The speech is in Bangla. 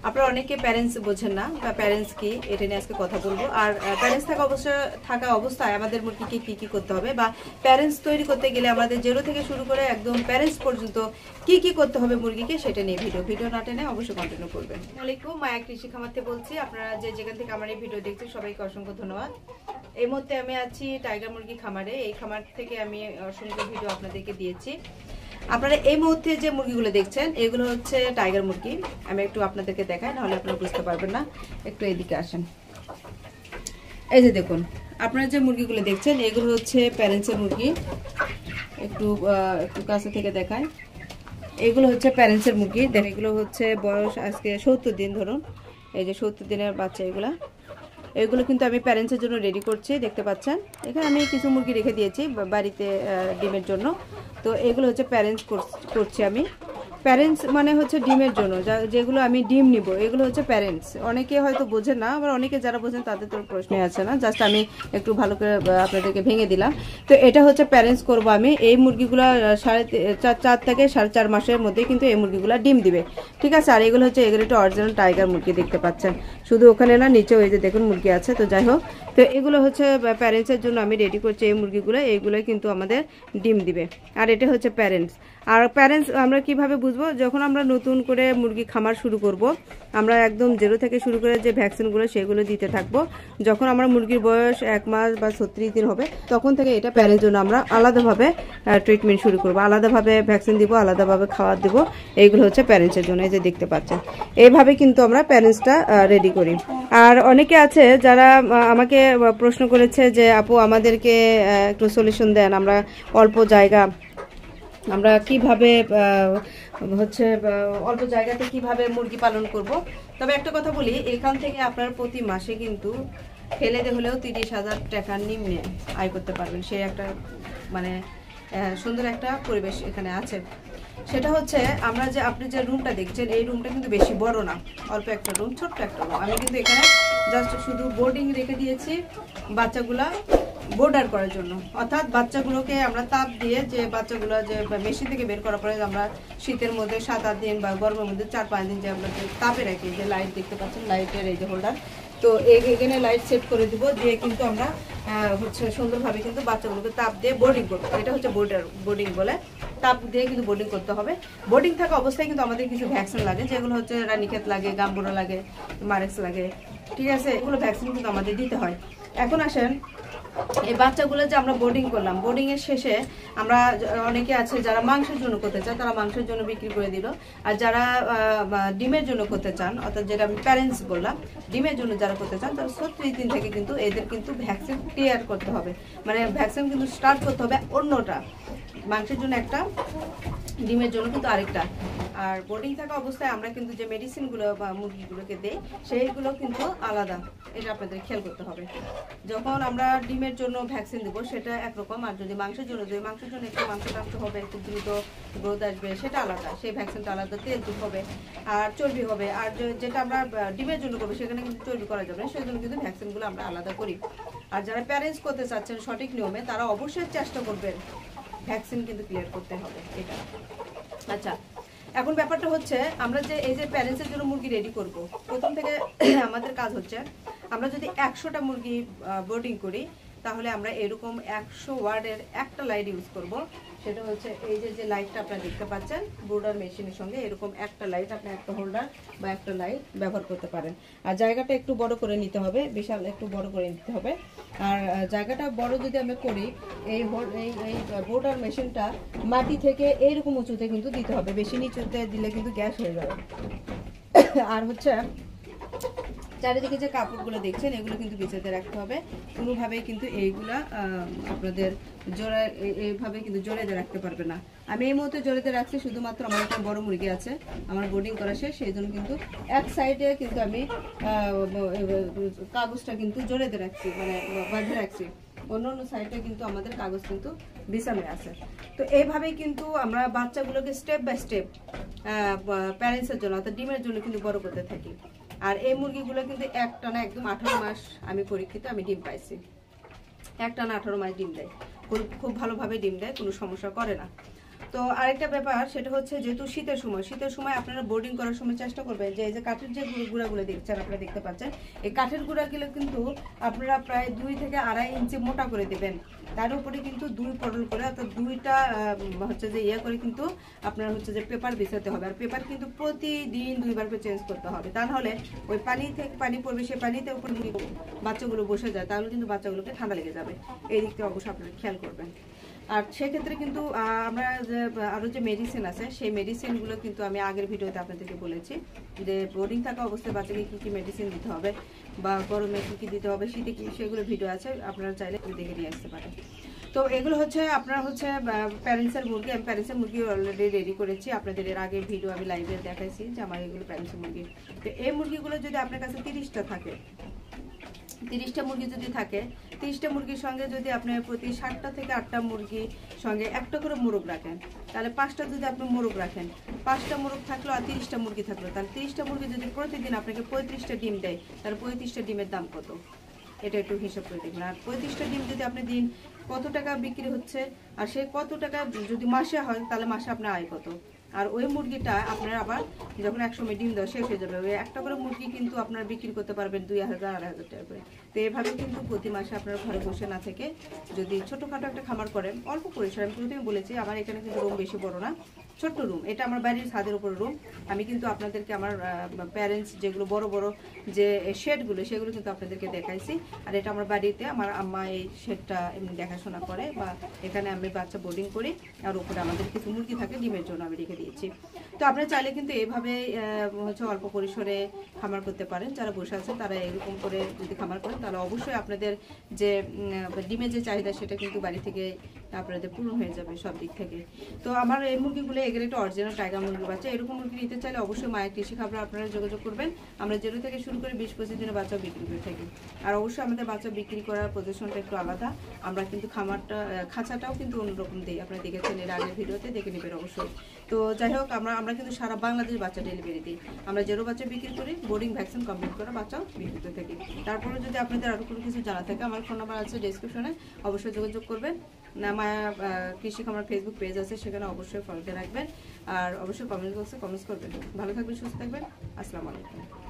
আপনারা অনেকে প্যারেন্টস বোঝেন না বা প্যারেন্টস কি এটা নিয়ে আজকে কথা বলবো। আর প্যারেন্টস থাকা অবস্থায় আমাদের মুরগিকে কি কি করতে হবে বা প্যারেন্টস তৈরি করতে গেলে আমাদের জিরো থেকে শুরু করে একদম প্যারেন্টস পর্যন্ত কি কি করতে হবে মুরগিকে সেটা নিয়ে ভিডিও না টেনে অবশ্যই কন্টিনিউ করবেন। আসসালামু আলাইকুম, মায়া কৃষি খামার থেকে বলছি। আপনারা যে যেখান থেকে আমার এই ভিডিও দেখছেন সবাইকে অসংখ্য ধন্যবাদ। এই মুহূর্তে আমি আছি টাইগার মুরগি খামারে। এই খামার থেকে আমি অসংখ্য ভিডিও আপনাদেরকে দিয়েছি। আপনারা এই মুহূর্তে যে মুরগিগুলো দেখছেন এগুলো হচ্ছে টাইগার মুরগি। আমি একটু আপনাদেরকে দেখাই, নাহলে আপনারা বুঝতে পারবেন না। একটু এদিকে আসেন। এই যে দেখুন, আপনারা যে মুরগিগুলো দেখছেন এগুলো হচ্ছে প্যারেন্টসের মুরগি। একটু কাছে থেকে দেখায়। এগুলো হচ্ছে প্যারেন্টসের মুরগি। দেখেন, এগুলো হচ্ছে বয়স আজকে 70 দিন ধরুন। এই যে 70 দিনের বাচ্চা এগুলো কিন্তু আমি প্যারেন্টসের জন্য রেডি করছি, দেখতে পাচ্ছেন। এখানে আমি কিছু মুরগি রেখে দিয়েছি বাড়িতে ডিমের জন্য। তো এগুলো হচ্ছে প্যারেন্টস করছি আমি। প্যারেন্টস মানে হচ্ছে ডিমের জন্য, যেগুলো আমি ডিম নিব এগুলো হচ্ছে প্যারেন্টস। অনেকে হয়তো বোঝেন না, আবার অনেকে যারা বোঝেন তাদের তো প্রশ্নই আছে না। জাস্ট আমি একটু ভালো করে আপনাদেরকে ভেঙে দিলাম। তো এটা হচ্ছে প্যারেন্টস করব আমি। এই মুরগিগুলো 4.5 থেকে 4.5 মাসের মধ্যে কিন্তু এই মুরগিগুলো ডিম দিবে, ঠিক আছে। আর এগুলো হচ্ছে একটা অরিজিনাল টাইগার মুরগি, দেখতে পাচ্ছেন। শুধু ওখানে না, নিচেও এই যে দেখুন মুরগি আছে। তো যাই হোক, তো এগুলো হচ্ছে প্যারেন্টসের জন্য আমি রেডি করছি এই মুরগিগুলো। এইগুলো কিন্তু আমাদের ডিম দিবে। আর এটা হচ্ছে প্যারেন্টস। আর প্যারেন্টস আমরা কিভাবে বুঝবো? যখন আমরা নতুন করে মুরগি খামার শুরু করব, আমরা একদম জিরো থেকে শুরু করে যে ভ্যাকসিনগুলো সেগুলো দিতে থাকবো। যখন আমার মুরগির বয়স 1 মাস বা 36 দিন হবে, তখন থেকে এটা প্যারেন্টস জন্য আমরা আলাদাভাবে ট্রিটমেন্ট শুরু করবো, আলাদাভাবে ভ্যাকসিন দিব, আলাদাভাবে খাবার দিব। এইগুলো হচ্ছে প্যারেন্টসের জন্য। এই যে দেখতে পাচ্ছেন, এইভাবে কিন্তু আমরা প্যারেন্টসটা রেডি করি। আর অনেকে আছে যারা আমাকে প্রশ্ন করেছে যে আপু আমাদেরকে একটু সলিউশন দেন, আমরা অল্প জায়গা, আমরা কিভাবে হচ্ছে অল্প জায়গাতে কিভাবে মুরগি পালন করব। তবে একটা কথা বলি, এখান থেকে আপনার প্রতি মাসে কিন্তু ফেলে দিয়ে হলেও 30,000 টাকার নিম্নে আয় করতে পারবেন। সে একটা মানে সুন্দর একটা পরিবেশ এখানে আছে। সেটা হচ্ছে আপনি যে রুমটা দেখছেন এই রুমটা কিন্তু বেশি বড় না, অল্প একটা রুম, ছোট্ট একটা রুম। আমি কিন্তু এখানে জাস্ট শুধু বোর্ডিং রেখে দিয়েছি বাচ্চাগুলা বোর্ডার করার জন্য। অর্থাৎ বাচ্চাগুলোকে আমরা তাপ দিয়ে, যে বাচ্চাগুলো যে মেশিন থেকে বের করার পরে আমরা শীতের মধ্যে 7-8 দিন বা গরমের মধ্যে 4-5 দিন যে আমরা তাপে রাখি, যে লাইট দেখতে পাচ্ছেন, লাইটের এই যে হোল্ডার, তো এখানে লাইট সেট করে দিব, দিয়ে কিন্তু আমরা হচ্ছে সুন্দরভাবে কিন্তু বাচ্চাগুলোকে তাপ দিয়ে বোর্ডিং করবো। এটা হচ্ছে বোর্ডিং বলে। তাপ দিয়ে কিন্তু বোর্ডিং করতে হবে। বোর্ডিং থাকা অবস্থায় কিন্তু আমাদের কিছু ভ্যাকসিন লাগে, যেগুলো হচ্ছে রানীক্ষেত লাগে, গাম্বুরা লাগে, মারেক্স লাগে, ঠিক আছে। এগুলো ভ্যাকসিন কিন্তু আমাদের দিতে হয়। এখন আসেন, এই বাচ্চাগুলো যে আমরা বোর্ডিং করলাম, বোর্ডিং এর শেষে আমরা অনেকে আছে যারা মাংসের জন্য করতে চায়, তারা মাংসের জন্য বিক্রি করে দিল। আর যারা ডিমের জন্য করতে চান, অর্থাৎ যেটা আমি প্যারেন্টস বললাম, ডিমের জন্য যারা করতে চান, তারা 36 দিন থেকে কিন্তু এদের কিন্তু ভ্যাকসিন ক্লিয়ার করতে হবে। মানে ভ্যাকসিন কিন্তু স্টার্ট করতে হবে অন্যটা, মাংসের জন্য একটা, ডিমের জন্য কিন্তু আরেকটা। আর বোর্ডিং থাকা অবস্থায় আমরা কিন্তু যে মেডিসিনগুলো বা মুরগিগুলোকে দেই সেইগুলো কিন্তু আলাদা, এটা আপনাদের খেয়াল করতে হবে। যখন আমরা ডিমের জন্য ভ্যাকসিন দেবো সেটা একরকম, আর যদি মাংসের জন্য দেবো, মাংসের জন্য একটু মাংস হবে, খুব দ্রুত গ্রোথ আসবে, সেটা আলাদা, সেই ভ্যাকসিনটা আলাদা, তেল দুধ হবে আর চর্বি হবে। আর যেটা আমরা ডিমের জন্য করবো সেখানে কিন্তু চর্বি করা যাবে না, সেই জন্য কিন্তু ভ্যাকসিনগুলো আমরা আলাদা করি। আর যারা প্যারেন্টস করতে চাচ্ছেন সঠিক নিয়মে, তারা অবশ্যই চেষ্টা করবেন ভ্যাকসিন কিন্তু ক্লিয়ার করতে হবে এটা। আচ্ছা, এখন ব্যাপারটা হচ্ছে আমরা যে এই যে প্যারেন্টসের জন্য মুরগি রেডি করব, প্রথম থেকে আমাদের কাজ হচ্ছে আমরা যদি 100টা মুরগি বোর্ডিং করি, তাহলে আমরা এরকম 100 ওয়াটের একটা লাইট ইউজ করব। সেটা হচ্ছে এই যে লাইটটা আপনারা দেখতে পাচ্ছেন বোর্ডার মেশিনের সঙ্গে, এরকম একটা লাইট, আপনি একটা হোল্ডার বা একটা লাইট ব্যবহার করতে পারেন। আর জায়গাটা একটু বড় করে নিতে হবে, বিশাল একটু বড় করে নিতে হবে। আর জায়গাটা বড় যদি আমরা করি, এই বোর্ডার মেশিনটা মাটি থেকে এইরকম উঁচুতে কিন্তু দিতে হবে, বেশি নিচুতে দিলে কিন্তু গ্যাস হয়ে যাবে। আর হচ্ছে চারিদিকে যে কাপড়গুলো দেখছেন এগুলো কিন্তু বিছাতে রাখতে হবে, কোনোভাবেই কিন্তু এইগুলা আপনাদের জোড়া এইভাবে কিন্তু জোড়াতে রাখতে পারবে না। আমি এই মুহূর্তে জোড়াতে রাখছি শুধুমাত্র আমার একটা বড় মুরগি আছে, আমার বোর্ডিং করা শেষ, সেই জন্য কিন্তু এক সাইডে কিন্তু আমি কাগজটা কিন্তু জোড়াতে রাখছি, মানে বাঁধে রাখছি। অন্য সাইডে কিন্তু আমাদের কাগজ কিন্তু বিছানো আছে। তো এইভাবেই কিন্তু আমরা বাচ্চাগুলোকে স্টেপ বাই স্টেপ প্যারেন্টসের জন্য, অর্থাৎ ডিমের জন্য কিন্তু বড় করতে থাকি। আর এই মুরগিগুলো কিন্তু একটানা একদম 18 মাস আমি পরীক্ষিত আমি ডিম পাইছি, একটানা 18 মাস ডিম দেয়, খুব ভালোভাবে ডিম দেয়, কোনো সমস্যা করে না। তো আরেকটা ব্যাপার সেটা হচ্ছে যেহেতু শীতের সময় আপনারা বোর্ডিং করার সময় চেষ্টা করবেন যে এই যে কাঠের যে গুঁড়াগুলো দেখছেন, আপনারা দেখতে পাচ্ছেন, এই কাঠের গুঁড়াগুলো কিন্তু আপনারা প্রায় 2 থেকে 2.5 ইঞ্চি মোটা করে দেবেন। তার উপরে কিন্তু 2 পটল করে, অর্থাৎ 2টা হচ্ছে যে করে কিন্তু আপনার হচ্ছে যে পেপার বিছাতে হবে। আর পেপার কিন্তু প্রতিদিন 2বার করে চেঞ্জ করতে হবে, তা নাহলে ওই পানি থেকে পানি পড়বে, সেই পানিতে উপরে বাচ্চাগুলো বসে যায়, তাহলে কিন্তু বাচ্চাগুলোকে ঠান্ডা লেগে যাবে। এই দিকটা অবশ্যই আপনারা খেয়াল করবেন। আর সেক্ষেত্রে কিন্তু আমরা যে আরও যে মেডিসিন আছে সেই মেডিসিনগুলো কিন্তু আমি আগের ভিডিওতে আপনাদেরকে বলেছি যে বোর্ডিং থাকা অবস্থায় বাচ্চাকে কী কী মেডিসিন দিতে হবে বা গরমে কী কী দিতে হবে, শীতে কী, সেগুলো ভিডিও আছে, আপনারা চাইলে দেখে নিয়ে আসতে পারেন। তো এগুলো হচ্ছে আপনার হচ্ছে প্যারেন্টসের মুরগি। আমি প্যারেন্টসের মুরগি অলরেডি রেডি করেছি, আপনাদের এর আগের ভিডিও আমি লাইভে দেখাইছি যে আমার এগুলো প্যারেন্টসের মুরগি। তো এই মুরগিগুলো যদি আপনার কাছে 30টা থাকে, 30টা মুরগি যদি থাকে, 30টা মুরগির সঙ্গে যদি আপনি প্রতি 7টা থেকে 8টা মুরগির সঙ্গে একটা করে মোরগ রাখেন, তাহলে 5টা যদি আপনি মোরগ রাখেন, 5টা মোরগ থাকলো আর 30টা মুরগি থাকলো, তাহলে 30টা মুরগি যদি প্রতিদিন আপনাকে 35টা ডিম দেয়, তাহলে 35টা ডিমের দাম কত, এটা একটু হিসাব করে দেখবেন। আর 35টা ডিম যদি আপনি দিন, কত টাকা বিক্রি হচ্ছে, আর সে কত টাকা যদি মাসে হয়, তাহলে মাসে আপনার আয় কত। আর ওই মুরগিটা আপনার আবার যখন 1 সময় ডিম দেওয়া শেষ হয়ে যাবে, ওই একটা করে মুরগি কিন্তু আপনারা বিক্রি করতে পারবেন 2000 2,500 টাকা করে। তো এভাবে কিন্তু প্রতি মাসে আপনারা ঘরে বসে না থেকে যদি ছোটোখাটো একটা খামার করেন, অল্প পরিসর, আমি প্রথমে বলেছি আমার এখানে কিন্তু রুম বেশি বড় না, ছোট্ট রুম, এটা আমার বাড়ির ছাদের উপর রুম। আমি কিন্তু আপনাদেরকে আমার প্যারেন্টস যেগুলো বড় বড় যে শেডগুলো, সেগুলো কিন্তু আপনাদেরকে দেখাইছি। আর এটা আমার বাড়িতে আমার আম্মা এই শেডটা এমনি দেখাশোনা করে, বা এখানে আমি বাচ্চা বোর্ডিং করি, আর উপরে আমাদের কিছু মুরগি থাকে, ডিমের জন্য আমি রেখে দিয়েছি। তো আপনারা চাইলে কিন্তু এভাবে হচ্ছে অল্প পরিসরে খামার করতে পারেন। যারা বসে আছেন তারা এরকম করে যদি খামার করেন, তাহলে অবশ্যই আপনাদের যে ডিমের যে চাহিদা সেটা কিন্তু বাড়ি থেকে আপনাদের পূরণ হয়ে যাবে সব দিক থেকে। তো আমার এই মুরগিগুলো এগুলো একটা অরিজিনাল টাইগার মুরগি বাচ্চা। এরকম মুরগি নিতে চাইলে অবশ্যই মায়ের কৃষি খাবার আপনারা যোগাযোগ করবেন। আমরা 0 থেকে শুরু করে 20-25 দিনের বাচ্চা বিক্রি করে থাকি। আর অবশ্যই আমাদের বাচ্চা বিক্রি করার পজিশনটা একটু আলাদা। আমরা কিন্তু খাঁচাটাও কিন্তু অন্যরকম দিই, আপনারা দেখেছেন এর আগের ভিডিওতে, দেখে নেবেন অবশ্যই। তো যাই হোক, আমরা কিন্তু সারা বাংলাদেশ বাচ্চা ডেলিভারি দিই। আমরা 0 বাচ্চা বিক্রি করি, বোর্ডিং ভ্যাকসিন কমপ্লিট করা বাচ্চাও বিক্রি করে থাকি। তারপরে যদি আপনাদের আরও কোনো কিছু জানা থাকে, আমার ফোন নাম্বার আছে ডেসক্রিপশনে, অবশ্যই যোগাযোগ করবেন। মায়া কৃষি খামার ফেসবুক পেজ আছে, সেখানে অবশ্যই ফলোতে রাখবেন। আর অবশ্যই কমেন্ট বক্সে কমেন্টস করবেন। ভালো থাকবেন, সুস্থ থাকবেন। আসসালামু আলাইকুম।